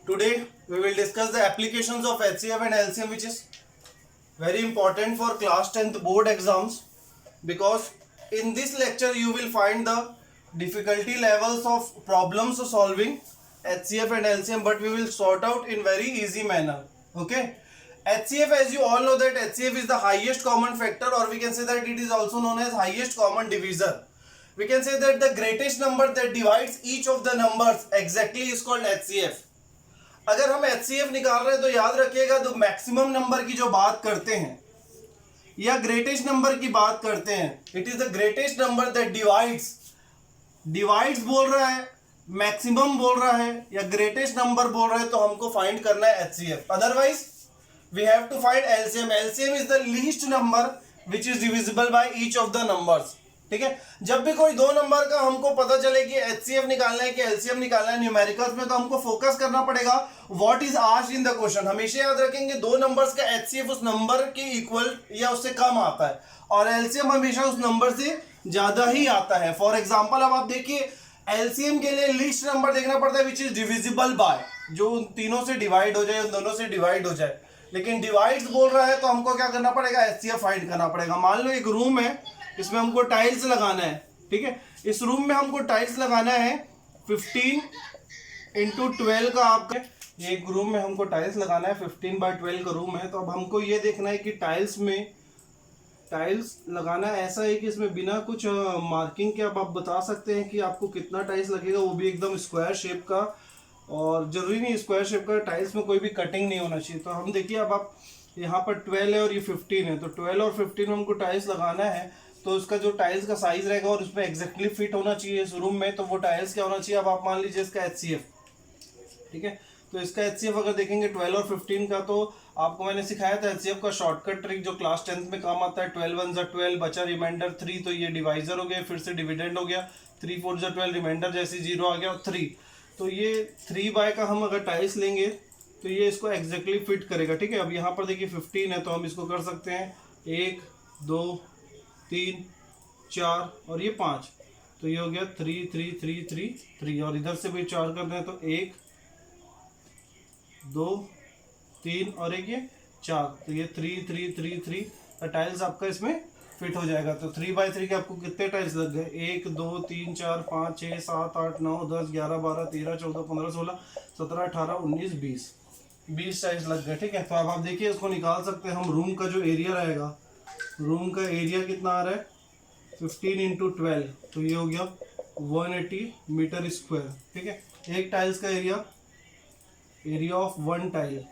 Today we will discuss the applications of HCF and LCM, which is very important for class 10th board exams, because in this lecture you will find the difficulty levels of problems solving HCF and LCM, but we will sort out in very easy manner. Okay, HCF, as you all know that HCF is the highest common factor, or we can say that it is also known as highest common divisor. We can say that the greatest number that divides each of the numbers exactly is called HCF. अगर हम HCF निकाल रहे हैं तो याद रखिएगा, तो maximum number की जो बात करते हैं या ग्रेटेस्ट नंबर की बात करते हैं, it is the greatest number that divides बोल रहा है, मैक्सिमम बोल रहा है या ग्रेटेस्ट नंबर बोल रहा है, तो हमको फाइंड करना है HCF. Otherwise we have to find LCM. LCM is the least number which is divisible by each of the numbers. ठीक है, जब भी कोई दो नंबर का हमको पता चले कि HCF निकालना है कि LCM निकालना है न्यूमेरिकल्स में, तो हमको फोकस करना पड़ेगा what is asked in the question. हमेशा याद रखेंगे दो नंबर्स का HCF उस नंबर के इक्वल या उससे कम आता है, और LCM हमेशा उस नंबर से ज्यादा ही आता है. फॉर एग्जाम्पल, अब आप देखिए LCM के लिए लीस्ट नंबर देखना पड़ता है विच इज डिविजिबल बाय, जो उन तीनों से डिवाइड हो जाए, उन दोनों से डिवाइड हो जाए. लेकिन डिवाइड्स बोल रहा है तो हमको क्या करना पड़ेगा, HCF फाइंड करना पड़ेगा. मान लो एक रूम है, इसमें हमको टाइल्स लगाना है. ठीक है, इस रूम में हमको टाइल्स लगाना है 15x12 का. आपका एक रूम में हमको टाइल्स लगाना है, 15x12 का रूम है. तो अब हमको ये देखना है कि टाइल्स लगाना ऐसा है कि इसमें बिना कुछ मार्किंग के अब आप बता सकते हैं कि आपको कितना टाइल्स लगेगा, वो भी एकदम स्क्वायर शेप का. और जरूरी नहीं स्क्वायर शेप का, टाइल्स में कोई भी कटिंग नहीं होना चाहिए. तो हम देखिए, अब आप यहाँ पर 12 है और ये 15 है, तो 12 और 15 में हमको टाइल्स लगाना है. तो उसका जो टाइल्स का साइज रहेगा और उसमें एग्जैक्टली फिट होना चाहिए इस रूम में, तो वो टाइल्स क्या होना चाहिए. अब आप मान लीजिए इसका HCF. ठीक है, तो इसका HCF अगर देखेंगे 12 और 15 का, तो आपको मैंने सिखाया था HCF का शॉर्टकट ट्रिक जो क्लास 10th में काम आता है. 12 1 = 12, बचा रिमाइंडर 3, तो ये डिवाइजर हो गया, फिर से डिविडेंड हो गया. 3 4 = 12, रिमाइंडर जैसे 0 आ गया, 3. तो ये 3 का हम अगर टाइल्स लेंगे तो ये इसको एग्जैक्टली फिट करेगा. ठीक है, अब यहाँ पर देखिए 15 है, तो हम इसको कर सकते हैं 1 2 3 4 और ये 5, तो ये हो गया 3 3 3 3 3. और इधर से भी 4 कर दें तो 1 2 3 और एक ये 4, तो ये 3 3 3 3 टाइल्स आपका इसमें फिट हो जाएगा. तो 3x3 के आपको कितने टाइल्स लग गए, 1 2 3 4 5 6 7 8 9 10 11 12 13 14 15 16 17 18 19 20 टाइल्स लग गए. ठीक है, तो अब आप देखिए इसको निकाल सकते हैं हम. रूम का जो एरिया रहेगा, रूम का एरिया कितना आ रहा है 15 × 12, तो ये हो गया 180 मीटर स्क्वायर. ठीक है, एक टाइल्स का एरिया ऑफ वन टाइल,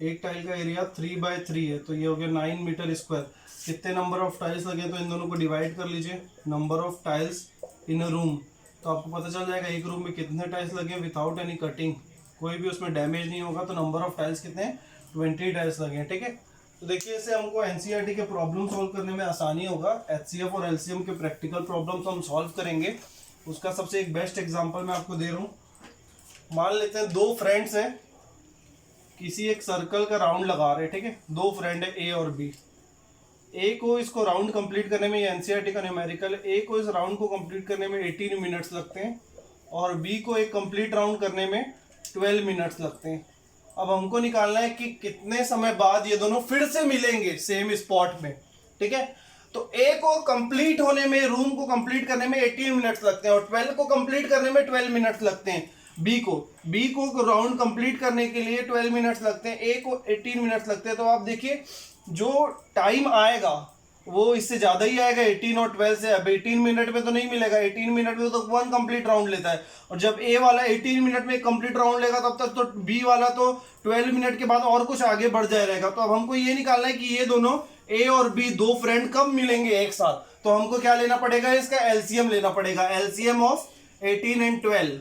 एक टाइल का एरिया 3x3 है, तो ये हो गया 9 मीटर स्क्वायर. कितने नंबर ऑफ टाइल्स लगे, तो इन दोनों को डिवाइड कर लीजिए, number of tiles in a room, तो आपको पता चल जाएगा एक रूम में कितने टाइल्स लगे विदाउट एनी कटिंग, कोई भी उसमें डैमेज नहीं होगा. तो नंबर ऑफ टाइल्स कितने हैं, 20 टाइल्स लगे हैं. ठीक है, तो देखिए इससे हमको NCERT के प्रॉब्लम सॉल्व करने में आसानी होगा. HCF और LCM के प्रैक्टिकल प्रॉब्लम्स हम सॉल्व करेंगे. उसका सबसे एक बेस्ट एग्जांपल मैं आपको दे रहा हूँ. मान लेते हैं दो फ्रेंड्स हैं, किसी एक सर्कल का राउंड लगा रहे हैं. ठीक है, दो फ्रेंड है A और B. A को इसको राउंड कंप्लीट करने में, ये NCERT का न्यूमेरिकल है, A को इस राउंड को कंप्लीट करने में 18 मिनट्स लगते हैं और B को एक कंप्लीट राउंड करने में 12 मिनट्स लगते हैं. अब हमको निकालना है कि कितने समय बाद ये दोनों फिर से मिलेंगे सेम स्पॉट में. ठीक है, तो A को कंप्लीट होने में, रूम को कंप्लीट करने में 18 मिनट्स लगते हैं और 12 को कंप्लीट करने में 12 मिनट्स लगते हैं. B को राउंड कंप्लीट करने के लिए 12 मिनट्स लगते हैं, A को 18 मिनट्स लगते हैं. तो आप देखिए जो टाइम आएगा वो इससे ज्यादा ही आएगा 18 और 12 से. अब 18 मिनट में तो नहीं मिलेगा, 18 मिनट में तो 1 कंप्लीट राउंड लेता है, और जब A वाला 18 मिनट में कंप्लीट राउंड लेगा तब तक तो B वाला तो 12 मिनट के बाद और कुछ आगे बढ़ जाएगा. तो अब हमको ये निकालना है कि ये दोनों A और B दो फ्रेंड कब मिलेंगे एक साथ. तो हमको क्या लेना पड़ेगा, इसका LCM लेना पड़ेगा, LCM ऑफ 18 एंड 12.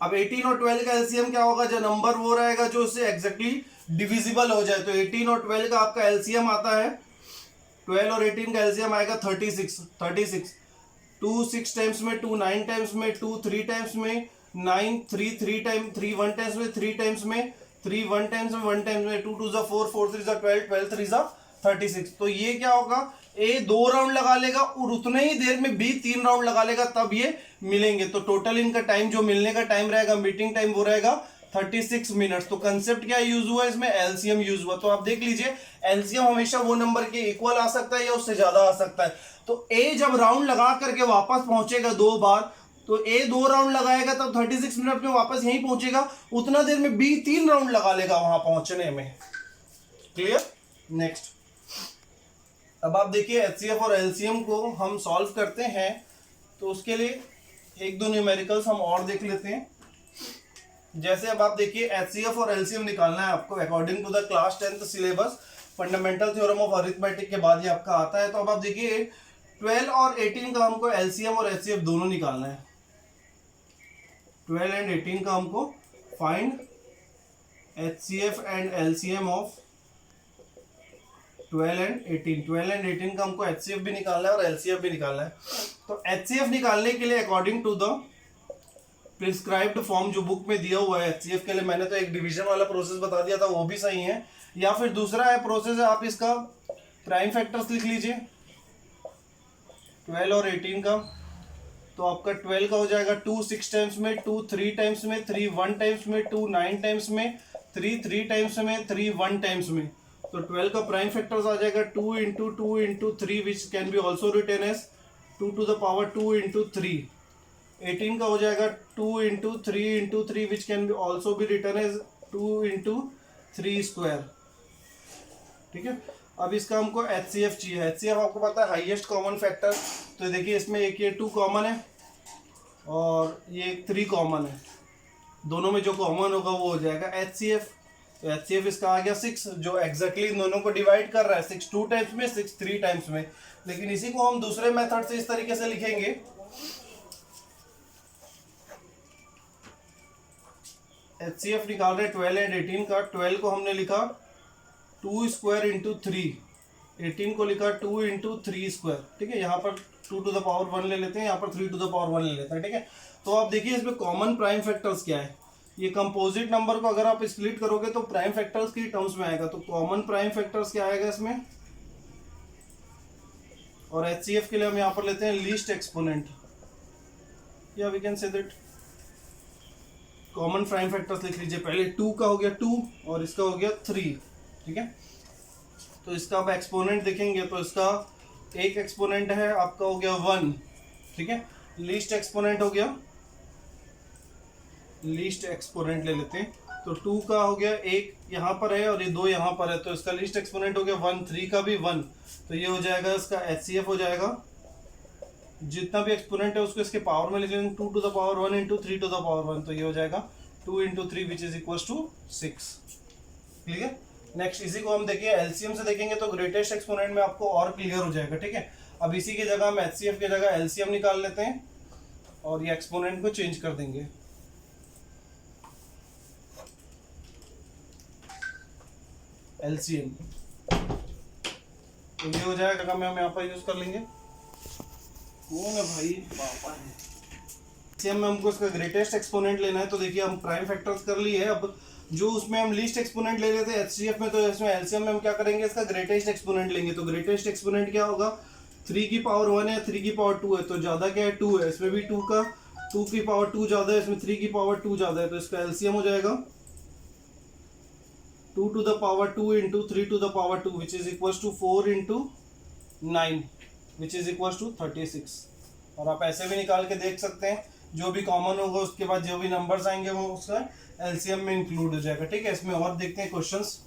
अब 18 और 12 का LCM क्या होगा, जो नंबर वो रहेगा जो उससे एग्जैक्टली डिविजिबल हो जाए. तो 18 और 12 का आपका LCM आता है, 12 और 18 का LCM आएगा 36. 2 6 टाइम्स में, 2 9 टाइम्स में, 2 3 टाइम्स में, 9 3 3 टाइम, 3 1 टाइम्स में, 3 टाइम्स में, 3 1 टाइम्स में, 1 टाइम्स में, 2 2 = 4 4 3 = 12 12 3 = 36. तो ये क्या होगा, ए 2 राउंड लगा लेगा और उतने ही देर में बी 3 राउंड लगा लेगा, तब ये मिलेंगे। तो टोटल इनका टाइम जो मिलने का टाइम रहेगा, मीटिंग टाइम, वो रहेगा 36 मिनट्स। तो कंसेप्ट क्या यूज हुआ इसमें, एलसीएम यूज हुआ। तो आप देख लीजिए एलसीएम हमेशा वो नंबर के इक्वल आ सकता है या उससे ज्यादा आ सकता है। तो ए जब राउंड लगा करके वापस पहुंचेगा 2 बार, तो ए 2 राउंड लगाएगा तब 36 मिनट में वापस यहीं पहुंचेगा, उतना देर में बी 3 राउंड लगा लेगा वहां पहुंचने में। क्लियर? नेक्स्ट, अब आप देखिए एचसीएफ और एलसीएम को हम सॉल्व करते हैं, तो उसके लिए एक दो न्यूमेरिकल्स हम और देख लेते हैं। जैसे अब आप देखिए एचसीएफ और एलसीएम निकालना है आपको according to the class 10th syllabus, fundamental theorem of arithmetic के बाद ये आपका आता है। तो अब आप देखिए 12 और 18 का हमको एलसीएम और एचसीएफ दोनों निकालना है। 12 एंड 18 का हमको find HCF and LCM of 12 and 18 का हमको एचसीएफ भी निकालना है और एलसीएफ भी निकालना है। तो एचसीएफ निकालने के लिए according to the prescribed form जो बुक में दिया हुआ है एचसीएफ के लिए, मैंने तो एक डिवीजन वाला प्रोसेस बता दिया था, वो भी सही है। या फिर दूसरा है प्रोसेस है, आप इसका प्राइम फैक्टर्स लिख लीजिए 12 और 18 का। तो आपका 12 का हो जाएगा 2 6 टाइम्स में, 2 3 टाइम्स में, 3 1 टाइम्स में, 2 9 टाइम्स में, 3 3 टाइम्स में, 3 1 टाइम्स में। तो 12 का प्राइम फैक्टर्स आ जाएगा 2 into 2 into 3 which can be also written as 2 to the power 2 into 3। 18 का हो जाएगा 2 into 3 into 3 which can be also be return as 2 into 3 square. ठीक है, अब इसका हमको एचसीएफ चाहिए। एचसीएफ आपको पता है हाईएस्ट कॉमन फैक्टर। तो देखिए इसमें एक ये 2 कॉमन है और ये 3 कॉमन है, दोनों में जो कॉमन होगा वो हो जाएगा एचसीएफ। तो एचसीएफ इसका आ गया 6, जो एग्जैक्टली इन दोनों को डिवाइड कर रहा है, 6 2 टाइम्स में, 6 3 टाइम्स में। लेकिन इसी को हम दूसरे मेथड से इस तरीके से लिखेंगे, एचसीएफ निकाल रहे 12 एंड 18 का। 12 को हमने लिखा 2 स्क्वायर इंटू 3, 18 को लिखा 2 इंटू 3 स्क्वायर। ठीक है, यहाँ पर 2 टू द पावर 1 ले लेते हैं, यहाँ पर 3 टू द पावर 1 ले लेते हैं। ठीक है, तो आप देखिए इसमें कॉमन प्राइम फैक्टर्स क्या है। ये कंपोजिट नंबर को अगर आप स्प्लिट करोगे तो प्राइम फैक्टर्स की टर्म्स में आएगा। तो कॉमन प्राइम फैक्टर्स क्या आएगा इसमें, और एचसीएफ के लिए हम यहाँ पर लेते हैं लीस्ट एक्सपोनेंट, या we can say that common prime factors लिख लीजिए। पहले 2 का हो गया 2 और इसका हो गया 3। ठीक है, तो इसका आप एक्सपोनेंट देखेंगे तो इसका एक एक्सपोनेंट है आपका हो गया 1। ठीक है, लीस्ट एक्सपोनेंट हो गया, लीस्ट एक्सपोनेंट ले लेते हैं। तो 2 का हो गया 1 यहाँ पर है और ये 2 यहाँ पर है, तो इसका लीस्ट एक्सपोनेंट हो गया 1। 3 का भी 1, तो ये हो जाएगा इसका एचसीएफ हो जाएगा। जितना भी एक्सपोनेंट है उसको इसके पावर में लिख लेंगे, 2 to the power 1 into 3 to the power 1, तो ये हो जाएगा 2 into 3 which is equal to 6। Clear? Next इसी को हम देखिए एलसीएम से देखेंगे तो ग्रेटेस्ट एक्सपोनेंट में आपको और क्लियर हो जाएगा। ठीक है, अब इसी की जगह हम एचसीएफ की जगह एलसीएम निकाल लेते हैं और ये एक्सपोनेंट को चेंज कर देंगे। एलसीएम तो ये हो जाएगा, हम यहाँ पर यूज कर लेंगे। वो ना भाई पापा है, एलसीएम में हमको इसका ग्रेटेस्ट एक्सपोनेंट लेना है। तो देखिए हम प्राइम फैक्टर्स कर लिए है, अब जो उसमें हम लीस्ट एक्सपोनेंट ले लेते हैं एचसीएफ में, तो इसमें एलसीएम में हम क्या करेंगे, इसका ग्रेटेस्ट एक्सपोनेंट लेंगे। तो ग्रेटेस्ट एक्सपोनेंट क्या होगा, 3 की पावर 1 है, 3 की पावर 2 है, तो ज्यादा क्या है 2 है, इसमें भी 2 की पावर 2 ज्यादा है, इसमें 3 की पावर 2 ज्यादा है, तो इसका एलसीएम हो जाएगा 2 to the power 2 into 3 to the power 2 which is equal to 4 into 9 which is equal to 36। और आप ऐसे भी निकाल के देख सकते हैं, जो भी कॉमन होगा उसके बाद जो भी नंबर्स आएंगे वो उसका एलसीएम में इंक्लूड हो जाएगा। ठीक है, इसमें और देखते हैं क्वेश्चंस।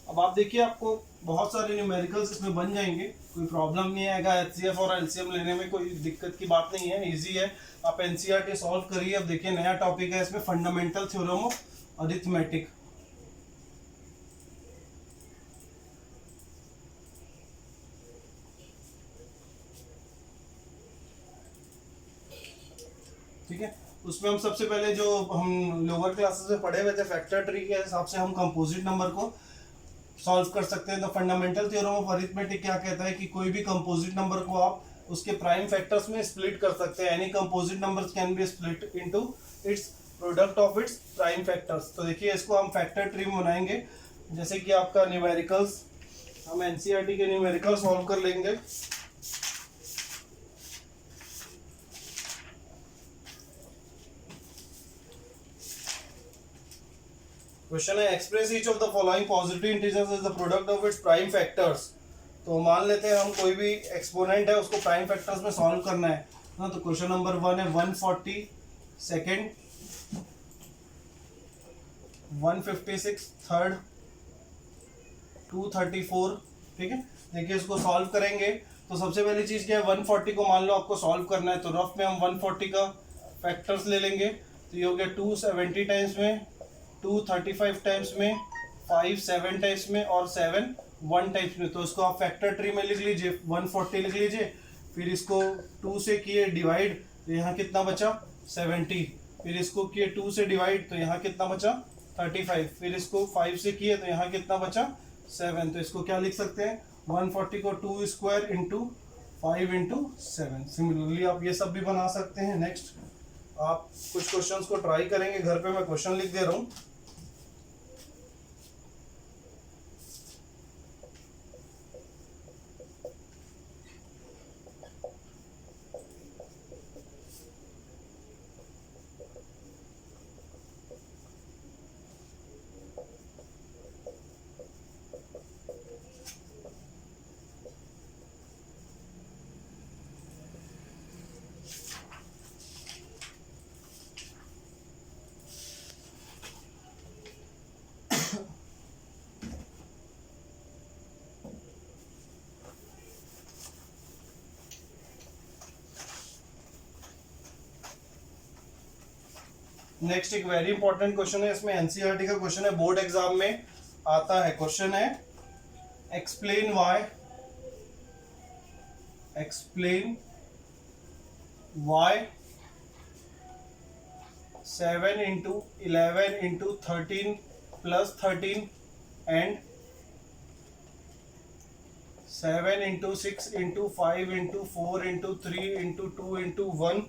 अब आप देखिए आपको बहुत सारे न्यूमेरिकल्स इसमें बन जाएंगे, कोई प्रॉब्लम नहीं आएगा। एचसीएफ और एलसीएम लेने में कोई दिक्कत की बात नहीं है, इजी है। आप एनसीईआरटी सॉल्व करिए। अब देखिए नया टॉपिक है इसमें, फंडामेंटल थ्योरम ऑफ अरिथमेटिक। ठीक है, उसमें हम सबसे पहले जो हम लोअर क्लासेस में पढ़े हुए थे फैक्टर ट्री के हिसाब से हम कंपोजिट नंबर को सॉल्व कर सकते हैं। तो फंडामेंटल थ्योरम ऑफ अरिथमेटिक क्या कहता है कि कोई भी कंपोजिट नंबर को आप उसके प्राइम फैक्टर्स में स्प्लिट कर सकते हैं। Any composite numbers can be split into its product of its prime factors. तो देखिए इसको हम फैक्टर ट्री में बनाएंगे, जैसे कि आपका न्यूमेरिकल्स हम एनसीईआरटी के न्यूमेरिकल सॉल्व कर लेंगे। क्वेश्चन है express each of the following positive integers as the product of its prime factors. तो मान लेते हैं हम कोई भी एक्सपोनेंट है उसको प्राइम फैक्टर्स में सॉल्व करना है ना। तो क्वेश्चन नंबर 1 है 140 सेकेंड, 156 थर्ड, 234। ठीक है, देखिए इसको सॉल्व करेंगे तो सबसे पहली चीज क्या है, 140 को मान लो आपको सॉल्व करना है तो रफ में हम 140 का फैक्टर्स ले लेंगे। तो ये हो गया 270 टाइम्स में, 235 टाइम्स में, 5 7 टाइम्स में और 7 1 टाइम्स में। तो इसको आप फैक्टर ट्री में लिख लीजिए, 140 लिख लीजिए। फिर इसको 2 से किए डिवाइड तो यहाँ कितना बचा 70। फिर इसको किए 2 से डिवाइड तो यहाँ कितना बचा 35। फिर इसको 5 से किए तो यहाँ कितना बचा 7। तो इसको क्या लिख सकते हैं 140 को 2 स्क्वायर इंटू 5 इंटू 7। सिमिलरली आप ये सब भी बना सकते हैं। नेक्स्ट आप कुछ क्वेश्चंस को ट्राई करेंगे घर पे, मैं क्वेश्चन लिख दे रहा हूँ। नेक्स्ट एक वेरी इंपॉर्टेंट क्वेश्चन है, इसमें एनसीईआरटी का क्वेश्चन है, बोर्ड एग्जाम में आता है। क्वेश्चन है explain why 7 into 11 into 13 plus 13 and 7 into 6 into 5 into 4 into 3 into 2 into 1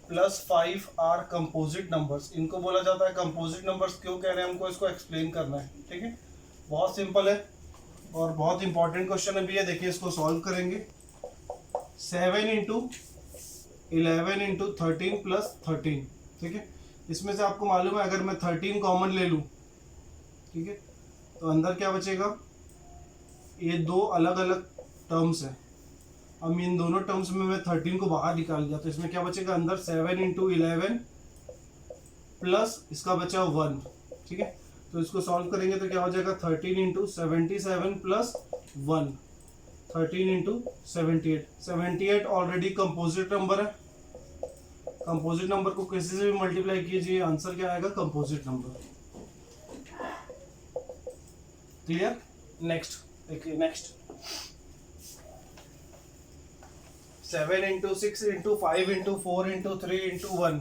plus 5 are composite numbers. इनको बोला जाता है कंपोजिट नंबर्स। क्यों कह रहे हैं हमको, इसको एक्सप्लेन करना है। ठीक है, बहुत सिंपल है और बहुत इंपॉर्टेंट क्वेश्चन है भी है। देखिए इसको सॉल्व करेंगे। 7 इंटू 11 इंटू 13 प्लस 13। ठीक है, इसमें से आपको मालूम है अगर मैं 13 कॉमन ले लूँ, ठीक है, तो अंदर क्या बचेगा, ये दो अलग अलग टर्म्स है। अब इन दोनों टर्म्स में मैं 13 को बाहर निकाल दिया तो इसमें क्या बचेगा अंदर 7 इंटू 11 प्लस इसका बचा 1। ठीक है, तो इसको सॉल्व करेंगे तो क्या हो जाएगा 13 into 77 plus 1, 13 into 78। 78 already composite number है। कंपोजिट नंबर को किसी से भी मल्टीप्लाई कीजिए, आंसर क्या आएगा कंपोजिट नंबर। क्लियर। नेक्स्ट देखिए, next 7 into 6 into 5 into 4 into 3 into 1,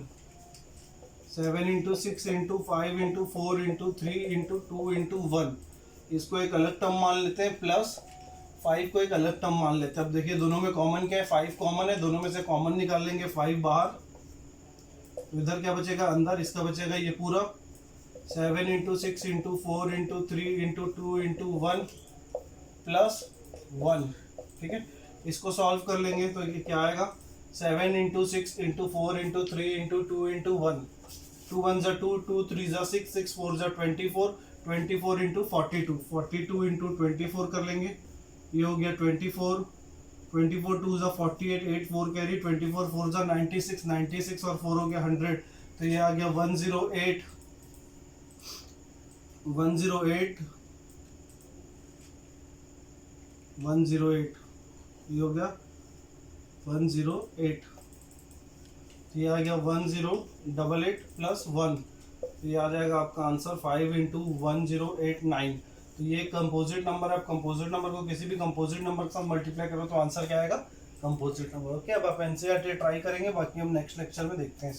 7 into 6 into 5 into 4 into 3 into 2 into 1। इसको एक अलग टर्म मान लेते हैं, प्लस 5 को एक अलग टर्म मान लेते हैं। अब देखिए दोनों में कॉमन क्या है, 5 कॉमन है, दोनों में से कॉमन निकाल लेंगे 5 बाहर। तो इधर क्या बचेगा अंदर, इसका बचेगा ये पूरा 7 into 6 into 4 into 3 into 2 into 1 plus 1। ठीक है, इसको सॉल्व कर लेंगे तो ये क्या आएगा 7 into 6 into 4 into 3 into 2 into 1, 2 1 जा 2, 2 3 जा 6, 6 4 जा 24, 24 इंटू 42, 42 इंटू 24 कर लेंगे। ये हो गया 24, 24 2 जा 48, 8 4 कैरी, 24 4 जा 96, 96 और 4 हो गया 100। तो ये आ गया 108, 108, 108। ये हो गया 108। ये आ गया 1088 प्लस 1। ये आ जाएगा आपका आंसर 5 इंटू 1089। तो ये कंपोजिट नंबर है। आप कंपोजिट नंबर को किसी भी कंपोजिट नंबर के साथ मल्टीप्लाई करो तो आंसर क्या आएगा कंपोजिट नंबर। ओके, अब आप एनसीईआरटी ट्राई करेंगे, बाकी हम नेक्स्ट लेक्चर में देखते हैं।